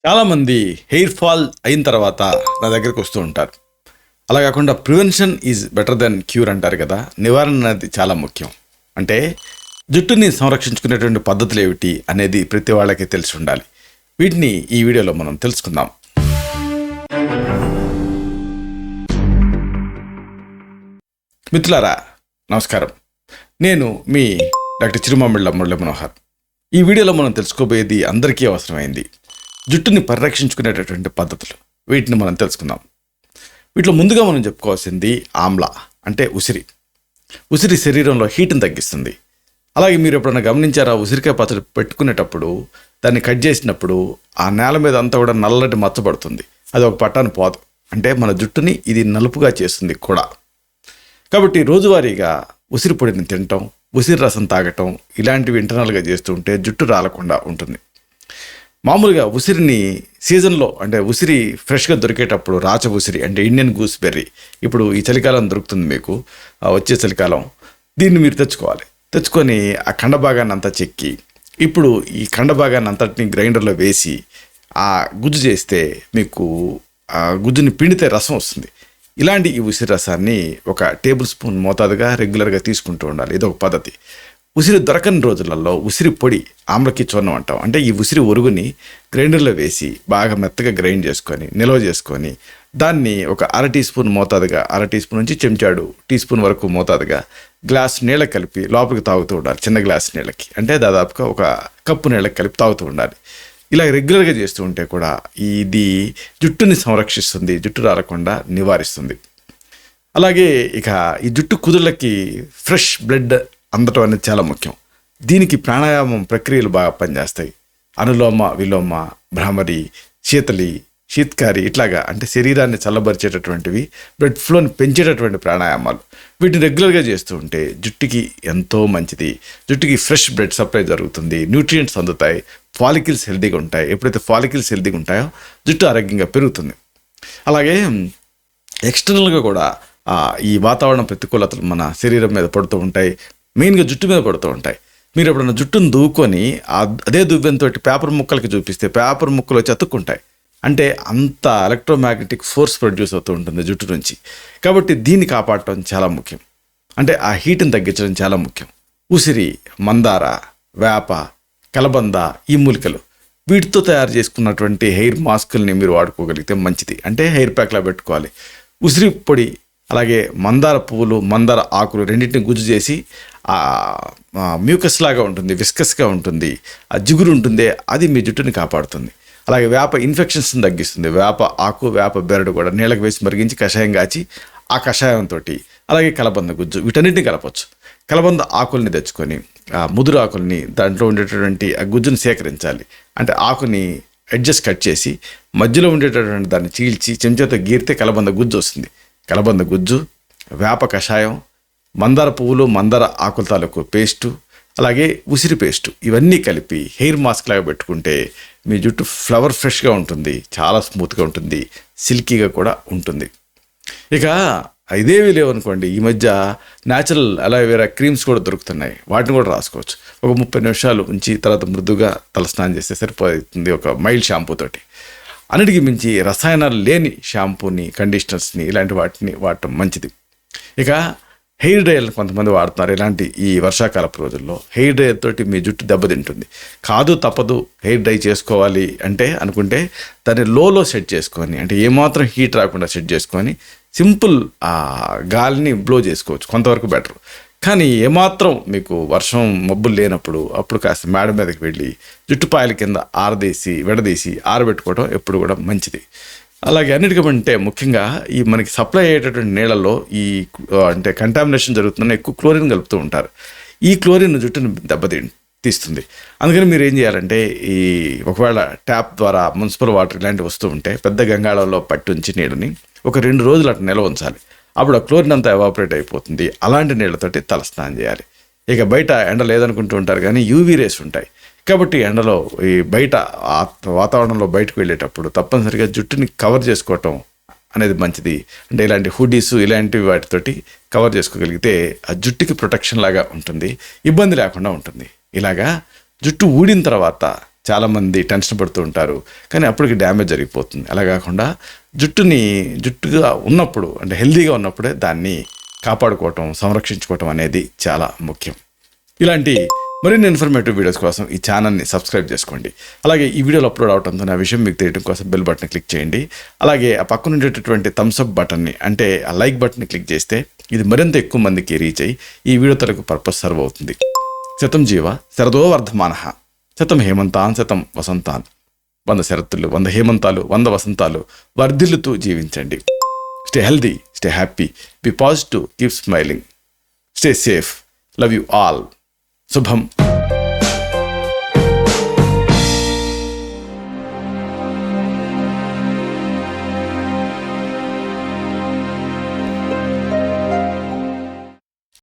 చాలామంది hair fall అయిన తర్వాత నా దగ్గరికి వస్తూ ఉంటారు. అలా కాకుండా prevention is better than cure అంటారు కదా. నివారణ అనేది చాలా ముఖ్యం. అంటే జుట్టుని సంరక్షించుకునేటువంటి పద్ధతులు ఏమిటి అనేది ప్రతి వాళ్ళకి తెలిసి ఉండాలి. వీటిని ఈ వీడియోలో మనం తెలుసుకుందాం. మిత్రులారా నమస్కారం. నేను మీ డాక్టర్ చిరుమామిళ్ళ మురళీ మనోహర్. ఈ వీడియోలో మనం తెలుసుకోబోయేది అందరికీ అవసరమైంది, జుట్టుని పరిరక్షించుకునేటటువంటి పద్ధతులు. వీటిని మనం తెలుసుకుందాం. వీటిలో ముందుగా మనం చెప్పుకోవాల్సింది ఆమ్లా, అంటే ఉసిరి. ఉసిరి శరీరంలో హీట్ని తగ్గిస్తుంది. అలాగే మీరు ఎప్పుడైనా గమనించారా, ఉసిరికాయ పచ్చడి పెట్టుకునేటప్పుడు దాన్ని కట్ చేసినప్పుడు ఆ నేల మీద అంతా కూడా నల్లటి మచ్చబడుతుంది. అది ఒక పట్టాను పోదు. అంటే మన జుట్టుని ఇది నలుపుగా చేస్తుంది కూడా. కాబట్టి రోజువారీగా ఉసిరి పొడిని తినటం, ఉసిరి రసం తాగటం ఇలాంటివి ఇంటర్నల్గా చేస్తూ ఉంటే జుట్టు రాలకుండా ఉంటుంది. మామూలుగా ఉసిరిని సీజన్లో, అంటే ఉసిరి ఫ్రెష్గా దొరికేటప్పుడు రాచ ఉసిరి అంటే ఇండియన్ గూస్బెర్రీ, ఇప్పుడు ఈ చలికాలం దొరుకుతుంది మీకు, వచ్చే చలికాలం, దీన్ని మీరు తెచ్చుకొని ఆ కండ భాగాన్ని అంతా చెక్కి, ఇప్పుడు ఈ కండ భాగాన్ని అంతటిని గ్రైండర్లో వేసి ఆ గుజ్జు చేస్తే మీకు ఆ గుజ్జుని పిండితే రసం వస్తుంది. ఇలాంటి ఈ ఉసిరి రసాన్ని ఒక టేబుల్ స్పూన్ మోతాదుగా రెగ్యులర్గా తీసుకుంటూ ఉండాలి. ఇది ఒక పద్ధతి. ఉసిరి దొరకని రోజులలో ఉసిరి పొడి, ఆమ్లకి చూర్ణం అంటాం, అంటే ఈ ఉసిరి ఒరుగుని గ్రైండర్లో వేసి బాగా మెత్తగా గ్రైండ్ చేసుకొని నిల్వ చేసుకొని దాన్ని ఒక అర టీ స్పూన్ మోతాదుగా, అర టీ స్పూన్ నుంచి చెంచాడు టీ స్పూన్ వరకు మోతాదుగా గ్లాస్ నీళ్ళకి కలిపి లోపలికి తాగుతూ ఉండాలి. చిన్న గ్లాస్ నీళ్ళకి, అంటే దాదాపుగా ఒక కప్పు నీళ్ళకి కలిపి తాగుతూ ఉండాలి. ఇలా రెగ్యులర్గా చేస్తూ ఉంటే కూడా ఇది జుట్టుని సంరక్షిస్తుంది, జుట్టు రాలకుండా నివారిస్తుంది. అలాగే ఇక ఈ జుట్టు కుదుళ్ళకి ఫ్రెష్ బ్లడ్ అందటం అనేది చాలా ముఖ్యం. దీనికి ప్రాణాయామం ప్రక్రియలు బాగా పనిచేస్తాయి. అనులోమ విలోమ, భ్రామరి, శీతలి, శీత్కారి, ఇట్లాగా అంటే శరీరాన్ని చల్లబరిచేటటువంటివి, బ్లడ్ ఫ్లోని పెంచేటటువంటి ప్రాణాయామాలు. వీటిని రెగ్యులర్గా చేస్తూ ఉంటే జుట్టుకి ఎంతో మంచిది. జుట్టుకి ఫ్రెష్ బ్లడ్ సప్లై జరుగుతుంది, న్యూట్రియంట్స్ అందుతాయి, ఫాలికిల్స్ హెల్తీగా ఉంటాయి. ఎప్పుడైతే ఫాలికిల్స్ హెల్తీగా ఉంటాయో జుట్టు ఆరోగ్యంగా పెరుగుతుంది. అలాగే ఎక్స్టర్నల్గా కూడా ఈ వాతావరణ ప్రతికూలతలు మన శరీరం మీద పడుతూ ఉంటాయి, మెయిన్గా జుట్టు మీద పడుతూ ఉంటాయి. మీరు ఎప్పుడైనా జుట్టును దువ్వుకొని అదే దువ్వెంతో పేపర్ ముక్కలకి చూపిస్తే పేపర్ ముక్కలు వచ్చి అతుక్కుంటాయి. అంటే అంత ఎలక్ట్రోమాగ్నెటిక్ ఫోర్స్ ప్రొడ్యూస్ అవుతూ ఉంటుంది జుట్టు నుంచి. కాబట్టి దీన్ని కాపాడటం చాలా ముఖ్యం. అంటే ఆ హీట్ని తగ్గించడం చాలా ముఖ్యం. ఉసిరి, మందార, వేప, కలబంద, ఈ మూలికలు, వీటితో తయారు చేసుకున్నటువంటి హెయిర్ మాస్కుల్ని మీరు వాడుకోగలిగితే మంచిది. అంటే హెయిర్ ప్యాక్లా పెట్టుకోవాలి. ఉసిరి పొడి, అలాగే మందార పువ్వులు, మందార ఆకులు రెండింటిని గుజ్జు చేసి మ్యూకస్ లాగా ఉంటుంది, విస్కస్గా ఉంటుంది, ఆ జిగురు ఉంటుంది, అది మీ జుట్టుని కాపాడుతుంది. అలాగే వేప ఇన్ఫెక్షన్స్ని తగ్గిస్తుంది. వేప ఆకు, వేప బెరడు కూడా నీళ్ళకి వేసి మరిగించి కషాయం కాచి ఆ కషాయంతో, అలాగే కలబంద గుజ్జు, వీటన్నిటిని కలపచ్చు. కలబంద ఆకుల్ని తెచ్చుకొని ముదురు ఆకుల్ని, దాంట్లో ఉండేటటువంటి ఆ గుజ్జుని సేకరించాలి. అంటే ఆకుని ఎడ్జెస్ కట్ చేసి మధ్యలో ఉండేటటువంటి దాన్ని చీల్చి చెంచాతో గీరితే కలబంద గుజ్జు వస్తుంది. కలబంద గుజ్జు, వేప కషాయం, మందార పువ్వులు, మందార ఆకుల తాలూకు పేస్టు, అలాగే ఉసిరి పేస్టు, ఇవన్నీ కలిపి హెయిర్ మాస్క్ లాగా పెట్టుకుంటే మీ జుట్టు ఫ్లవర్ ఫ్రెష్గా ఉంటుంది, చాలా స్మూత్గా ఉంటుంది, సిల్కీగా కూడా ఉంటుంది. ఇక ఇదేవి లేవనుకోండి, ఈ మధ్య న్యాచురల్ అలోవెరా క్రీమ్స్ కూడా దొరుకుతున్నాయి. వాటిని కూడా రాసుకోవచ్చు. ఒక 30 నిమిషాలు ఉంచి తర్వాత మృదుగా తలస్నానం చేస్తే సరిపోతుంది ఒక మైల్డ్ షాంపూ తోటి. అన్నిటికీ మించి రసాయనాలు లేని షాంపూని, కండిషనర్స్ని, ఇలాంటి వాటిని వాడటం మంచిది. ఇక హెయిర్ డ్రైయర్లు కొంతమంది వాడుతున్నారు. ఇలాంటి ఈ వర్షాకాలపు రోజుల్లో హెయిర్ డ్రైయర్ తోటి మీ జుట్టు దెబ్బతింటుంది. కాదు తప్పదు హెయిర్ డ్రై చేసుకోవాలి అంటే అనుకుంటే దాన్ని లోలో సెట్ చేసుకొని, అంటే ఏమాత్రం హీట్ రాకుండా సెట్ చేసుకొని సింపుల్ గాలిని బ్లో చేసుకోవచ్చు, కొంతవరకు బెటర్. కానీ ఏమాత్రం మీకు వర్షం మబ్బులు లేనప్పుడు అప్పుడు కాస్త మేడ మీదకి వెళ్ళి జుట్టుపాయల కింద విడదీసి ఆరబెట్టుకోవడం ఎప్పుడు కూడా మంచిది. అలాగే అన్నిటికంటే ముఖ్యంగా ఈ మనకి సప్లై అయ్యేటటువంటి నీళ్ళల్లో ఈ అంటే కంటామినేషన్ జరుగుతుందని ఎక్కువ క్లోరిన్ కలుపుతూ ఉంటారు. ఈ క్లోరిన్ జుట్టుని తీస్తుంది. అందుకని మీరు ఏం చేయాలంటే, ఈ ఒకవేళ ట్యాప్ ద్వారా మున్సిపల్ వాటర్ ఇలాంటివి వస్తూ ఉంటే పెద్ద గంగాళంలో పట్టి ఉంచి నీళ్ళని ఒక 2 రోజులు అట్లా నిల్వ ఉంచాలి. అప్పుడు ఆ క్లోరిన్ అంతా ఎవాపరేట్ అయిపోతుంది. అలాంటి నీళ్ళతోటి తలస్నానం చేయాలి. ఇక బయట ఎండ లేదనుకుంటూ ఉంటారు, కానీ యూవీ రేస్ ఉంటాయి. కాబట్టి ఎండలో ఈ బయట వాతావరణంలో బయటకు వెళ్ళేటప్పుడు తప్పనిసరిగా జుట్టుని కవర్ చేసుకోవటం అనేది మంచిది. అంటే ఇలాంటి హుడీస్ ఇలాంటివి వాటితోటి కవర్ చేసుకోగలిగితే ఆ జుట్టుకి ప్రొటెక్షన్ లాగా ఉంటుంది, ఇబ్బంది లేకుండా ఉంటుంది. ఇలాగా జుట్టు ఊడిన తర్వాత చాలామంది టెన్షన్ పడుతూ ఉంటారు, కానీ అప్పటికి డ్యామేజ్ జరిగిపోతుంది. అలా కాకుండా జుట్టుగా ఉన్నప్పుడు అంటే హెల్దీగా ఉన్నప్పుడే దాన్ని కాపాడుకోవటం, సంరక్షించుకోవటం అనేది చాలా ముఖ్యం. ఇలాంటి మరిన్ని ఇన్ఫర్మేటివ్ వీడియోస్ కోసం ఈ ఛానల్ని సబ్స్క్రైబ్ చేసుకోండి. అలాగే ఈ వీడియోలో అప్లోడ్ అవడంతో ఆ విషయం మీకు తెలియడం కోసం బెల్ బటన్ క్లిక్ చేయండి. అలాగే ఆ పక్కన ఉండేటటువంటి థమ్స్ అప్ బటన్ని అంటే ఆ లైక్ బటన్ని క్లిక్ చేస్తే ఇది మరింత ఎక్కువ మందికి రీచ్ అయ్యి ఈ వీడియో తరకు పర్పస్ సర్వ్ అవుతుంది. శతం జీవ శరదో వర్ధమానః, శతం హేమంతాన్ శతం వసంతాన్. 100 శరత్తులు, 100 హేమంతాలు, 100 వసంతాలు వర్ధిల్లుతూ జీవించండి. Stay healthy, stay happy, be positive, keep smiling, stay safe. Love you all. శుభం.